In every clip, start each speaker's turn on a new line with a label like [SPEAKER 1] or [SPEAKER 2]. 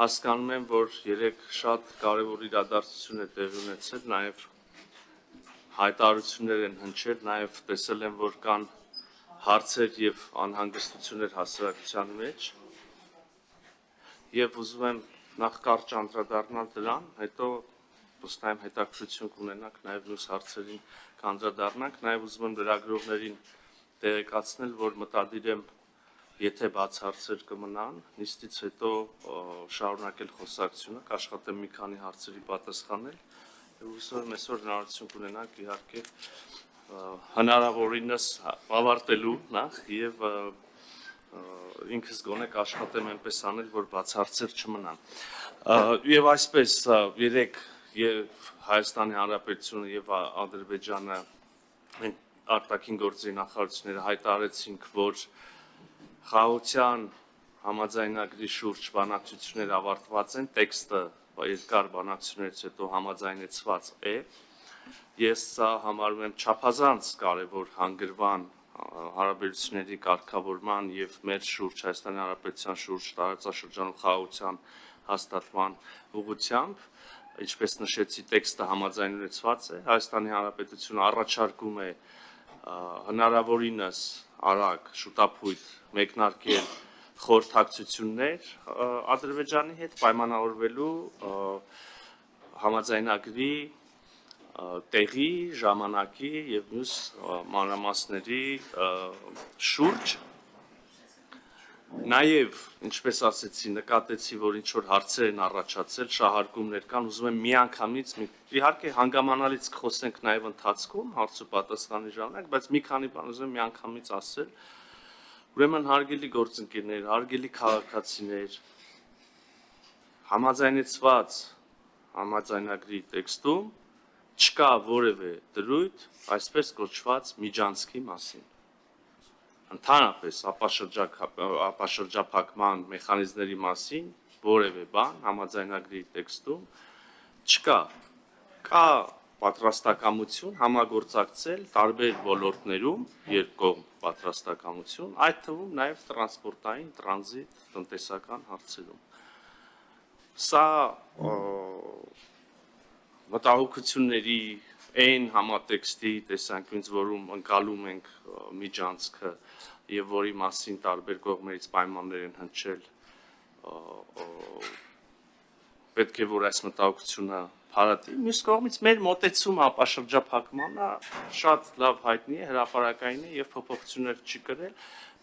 [SPEAKER 1] հասկանում եմ, որ երեք շատ կարևոր իրադարձություն է տեղի ունեցել, նաև հայտարարություններ են հնչել, նաև տեսել եմ, որ կան հարցեր եւ անհանգստություններ հասարակության մեջ եւ ուզում եմ նախ կարճ անդրադառնալ դրան, հետո վստահ եմ հետաքրքրություն կունենանք նաև մյուս հարցերին կանդրադառնանք, նաև ուզում եմ լրագրողներին տեղեկացնել, որ մտադիր եմ եթե բաց հարցեր կմնան, նիստից հետո շարունակել խոսակցությունը, կաշխատեմ մի քանի հարցերի պատասխանել եւ հուսով եմ այսօր հնարավորություն կունենանք իհարկե հնարավորինս ավարտելու նախ եւ ինքս գոնե կաշխատեմ այնպես անել, որ բաց հարցեր չմնան։ Եվ այսպես երեք եւ Հայաստանի Հանրապետությունը եւ Ադրբեջանը արտաքին գործերի նախարարությունները հայտարարեցինք, որ խաղաղության համաձայնագրի շուրջ բանակցությունները ավարտված են, տեքստը երկար բանակցություններից հետո համաձայնեցված է։ Ես սա համարում եմ չափազանց կարևոր հանգրվան հարաբերությունների կարգավորման եւ մեր շուրջ Հայաստանի Հանրապետության շուրջ տարածաշրջանում խաղաղության հաստատման ուղղությամբ, ինչպես նշեցի, տեքստը համաձայնեցված է։ Հայաստանի Հանրապետությունը առաջարկում է հնարավորինս արագ շուտապույտ մեկնարկել խորհրդակցություններ Ադրբեջանի հետ պայմանավորվելու համաձայնագրի տեղի, ժամանակի եւ մյուս մանրամասների շուրջ։ Նաեւ, ինչպես ասեցի, նկատեցի, որ ինչ որ հարցեր են առաջացել, շահարկումներ կան, ուզում եմ միանգամից, իհարկե հանգամանալից կխոսենք նաեւ ընթացքում, հարց ու պատասխանի ժամանակ, բայց մի քանի բան ուզում եմ միանգամից ասել։ Ուրեմն հարգելի գործընկերներ, հարգելի քաղաքացիներ, համաձայնեցված համաձայնագրի տեքստում չկա որևէ դրույթ այսպես կոչված միջանցքի մասին։ Ընդհանրապես ապաշրջափակման մեխանիզմների մասին որևէ բան համաձայնագրի տեքստում չկա։ Կա պատրաստակամություն համագործակցել տարբեր ոլորտներում, երկկողմ պատրաստակամություն, այդ թվում նաև տրանսպորտային, տրանզիտ, տնտեսական հարցերում։ Սա մտահոգությունների այն համատեքստի տեսանկյունից, որում ընկալում ենք միջանցքը եւ որի մասին տարբեր կողմերից պայմաններ են հնչել, պետք է որ այս մտահոգությունը հարատի։ Մյուս կողմից մեր մոտեցումը ապաշրջափակմանը շատ լավ հայտնի է, հրապարակային է եւ փոփոխություններ չի կրել։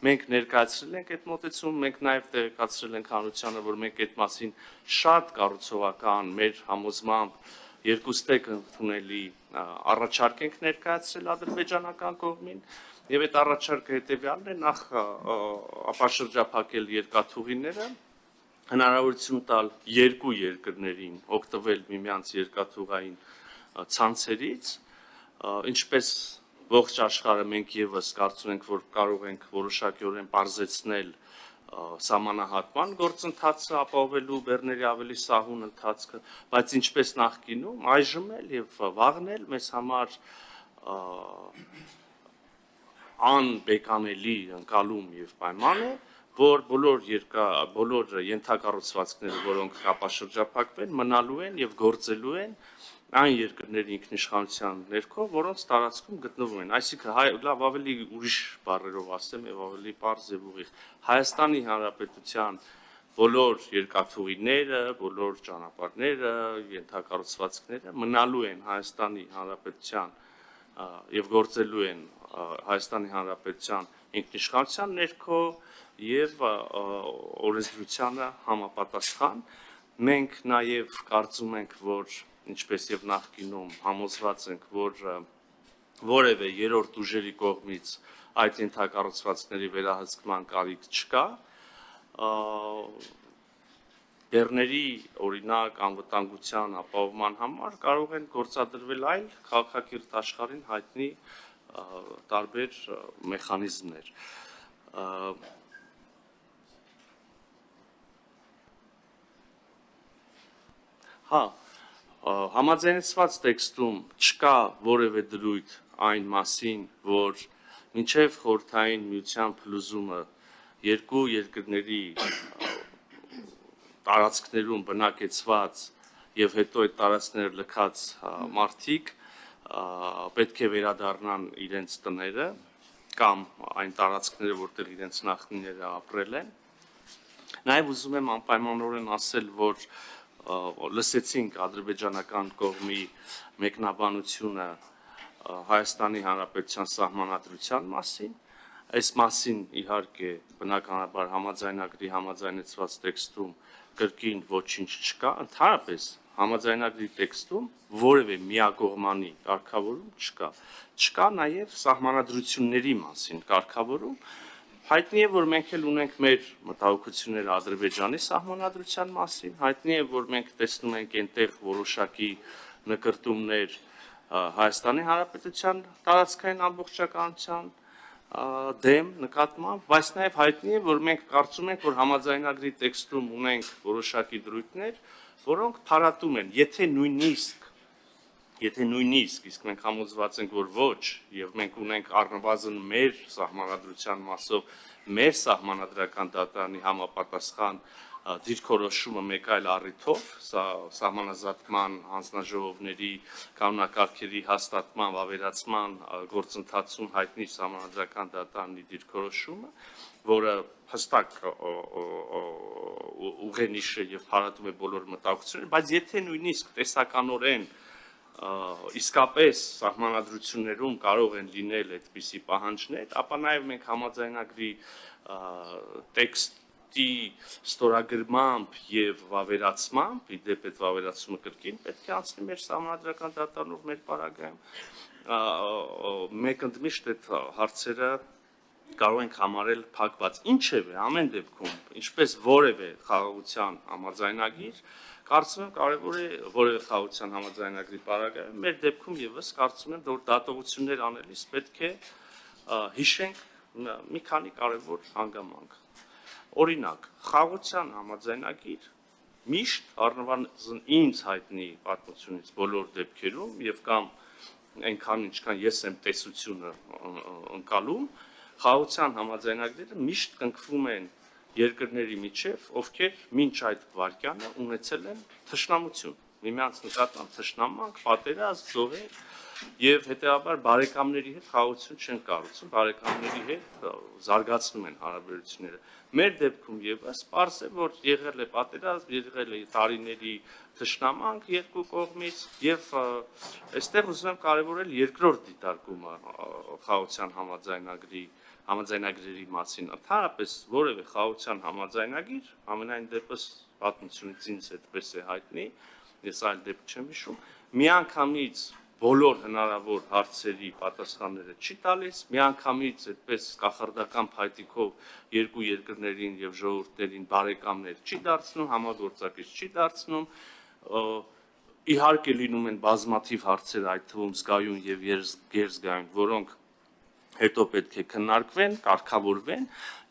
[SPEAKER 1] Մենք ներկայացրել ենք այդ մոտեցումը, մենք նաեւ տեղեկացրել ենք հանրությանը, որ մենք այդ մասին շատ կառուցողական մեր համոզմամբ երկուստեք ընդունելի առաջարկ ենք ներկայացրել ադրբեջանական կողմին եւ այդ առաջարկը հետեւյալն է՝ նախ ապաշրջափակել երկաթուղիները, հնարավորություն տալ երկու երկրներին օգտվել միմյանց երկաթուղային ցանցերից, ինչպես ողջ աշխարհը մենք եւս կարծում ենք, որ կարող ենք որոշակիորեն բարձրացնել սահմանահատման գործընթացը ապահովելու բեռների ավելի սահուն ընթացքը, բայց ինչպես նախկինում, այժմ էլ եւ վաղն էլ մեզ համար անբեկանելի ընկալում եւ պայման է, որ բոլոր ենթակառուցվածքները, որոնք կապաշրջափակվեն, մնալու են եւ գործելու են այն երկրների ինքնիշխանության ներքո, որոնց տարածքում գտնվում են։ Այսինքն լավ ավելի ուրիշ բառերով ասեմ եւ ավելի պարզ եւ ուղիղ։ Հայաստանի Հանրապետության բոլոր երկաթուղիները, բոլոր ճանապարհները, ենթակառուցվածքները մնալու են Հայաստանի Հանրապետության եւ գործելու են Հայաստանի Հանրապետության ինքնիշխանության ներքո եւ օրենսդրությանը համապատասխան։ Մենք նաեւ կարծում ենք, որ ինչպես եւ նախկինում համոզված ենք, որ որևէ երրորդ ուժերի կողմից այդ ենթակառուցվածքների վերահսկման կարիք չկա։ Բեռների օրինակ անվտանգության ապահովման համար կարող են գործադրվել այլ քաղաքակիրթ աշխարհին հայտնի տարբեր մեխանիզմներ։ Համաձայնեցված տեքստում չկա որևէ դրույթ այն մասին, որ մինչև խորհրդային միության փլուզումը երկու երկրների տարածքներում բնակեցված եւ հետո այդ տարածքները լքած մարդիկ պետք է վերադառնան իրենց տները կամ այն տարածքները, որտեղ իրենց նախնիները ապրել են։ Նաեւ ուզում եմ անպայմանորեն ասել, որ լսեցինք ադրբեջանական կողմի մեկնաբանությունը Հայաստանի Հանրապետության սահմանադրության մասին։ Այս մասին իհարկե բնականաբար համաձայնագրի համաձայնեցված տեքստում կրկին ոչինչ չկա, ընդհանրապես համաձայնագրի տեքստում որևէ միակողմանի կարգավորում չկա։ Չկա նաև սահմանադրությունների մասին կարգավորում։ Հայտնի է, որ մենք էլ ունենք մեր մտահոգությունները Ադրբեջանի սահմանադրության մասին, հայտնի է, որ մենք տեսնում ենք այնտեղ որոշակի նկրտումներ Հայաստանի Հանրապետության տարածքային ամբողջականության դեմ նկատմամբ, բայց նաև հայտնի է, որ մենք կարծում ենք, որ համաձայնագրի տեքստում ունենք որոշակի դրույթներ, որոնք փարատում են, եթե նույնիսկ, իսկ մենք համոզված ենք, որ ոչ, եւ մենք ունենք առնվազն մեր սահմանադրության մասով մեր սահմանադրական դատարանի համապատասխան դիրքորոշումը մեկ այլ առիթով, սա սահմանազատման հանձնաժողովների կանոնակարգերի հաստատման, վավերացման գործընթացում հայտնի սահմանադրական դատարանի դիրքորոշումը, որը հստակ ուղենիշ է եւ փարատում է բոլոր մտահոգությունները, բայց եթե նույնիսկ տեսականորեն իսկապես սահմանադրություններում կարող են լինել այդպիսի պահանջներ, ապա նաեւ մենք համաձայնագրի տեքստի ստորագրմամբ եւ վավերացմամբ, իդեպ այդ վավերացումը կրկին պետք է անցնի մեր սահմանադրական դատարանով մեր պարագայում, մեկ ընդմիշտ այդ հարցերը կարող ենք համարել փակված։ Ինչևէ, ամեն դեպքում, ինչպես որևէ խաղաղության համաձայնագիր, կարծում եմ կարևոր է որևէ խաղաղության համաձայնագրի պարագայում, մեր դեպքում եւս կարծում եմ, որ դատողություններ անելիս պետք է հիշենք մի քանի կարևոր հանգամանք։ Օրինակ, խաղաղության համաձայնագիր միշտ առնվազն ինձ հայտնի պատմությունից բոլոր դեպքերում եւ կամ այնքան ինչքան ես եմ տեսությունը ընկալում, խաղաղության համաձայնագրերը միշտ կնքվում են երկրների միջև, ովքեր մինչ այդ վարկյանը ունեցել են թշնամություն, միմյանց նկատմամբ թշնամանք, պատերազմ, զոհեր եւ հետեւաբար բարեկամների հետ խաղաղություն չեն կառուցում, բարեկամների հետ զարգացնում են հարաբերությունները։ Մեր դեպքում եւս պարզ է, որ եղել է պատերազմ, եղել է տարիների թշնամանք երկու կողմից եւ այստեղ ուզում եմ կարեւորել երկրորդ դիտարկումը խաղաղության համաձայնագրերի մասին, ընդհանրապես որևէ խաղաղության համաձայնագիր, ամենայն դեպս պատմությունից ինձ այդպես է հայտնի, ես այլ դեպք չեմ հիշում, միանգամից բոլոր հնարավոր հարցերի պատասխանները չի տալիս, միանգամից այդպես կախարդական փայտիկով երկու երկրներին եւ ժողովուրդներին բարեկամներ չի դարձնում, համագործակից չի դարձնում, իհարկե լինում են բազմաթիվ հարցեր, այդ թվում զգայուն եւ գերզգայուն, որոնք հետո պետք է քննարկվեն, կարգավորվեն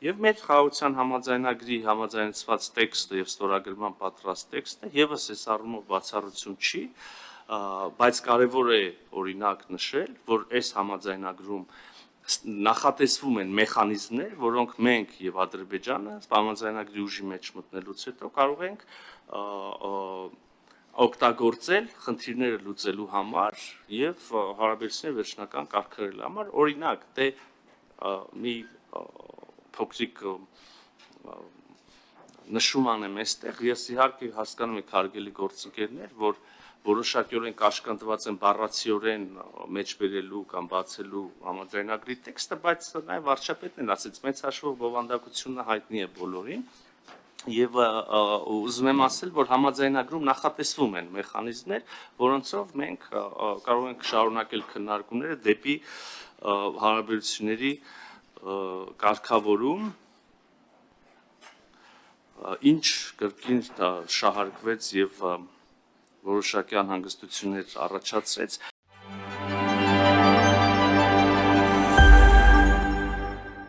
[SPEAKER 1] եւ մեր խաղաղության համաձայնագրի համաձայնեցված տեքստը եւ ստորագրման պատրաստ տեքստը եւս այս առումով բացառություն չի, բայց կարեւոր է օրինակ նշել, որ այս համաձայնագրում նախատեսվում են մեխանիզմներ, որոնք մենք եւ Ադրբեջանը համաձայնագրի ուժի մեջ մտնելուց հետո կարող ենք օգտագործել խնդիրները լուծելու համար եւ հարաբերությունների վերջնական կարգավորելու համար, օրինակ, մի փոքրիկ նշում անեմ այստեղ, ես իհարկե հասկանում եք հարգելի գործընկերներ, որ որոշակիորեն կաշկանդված են բառացիորեն մեջբերելու կամ բացելու համաձայնագրի տեքստը, բայց նաեւ վարչապետն էլ ասեց, մեծ հաշվով բովանդակությունը հայտնի է բոլորին։ Եվ ուզում եմ ասել, որ համաձայնագրում նախատեսվում են մեխանիզմներ, որոնցով մենք կարող ենք շարունակել քննարկումները դեպի հարաբերությունների կարգավորում, ինչ կրկին շահարկվեց եւ որոշակի անհանգստություններ առաջացրեց։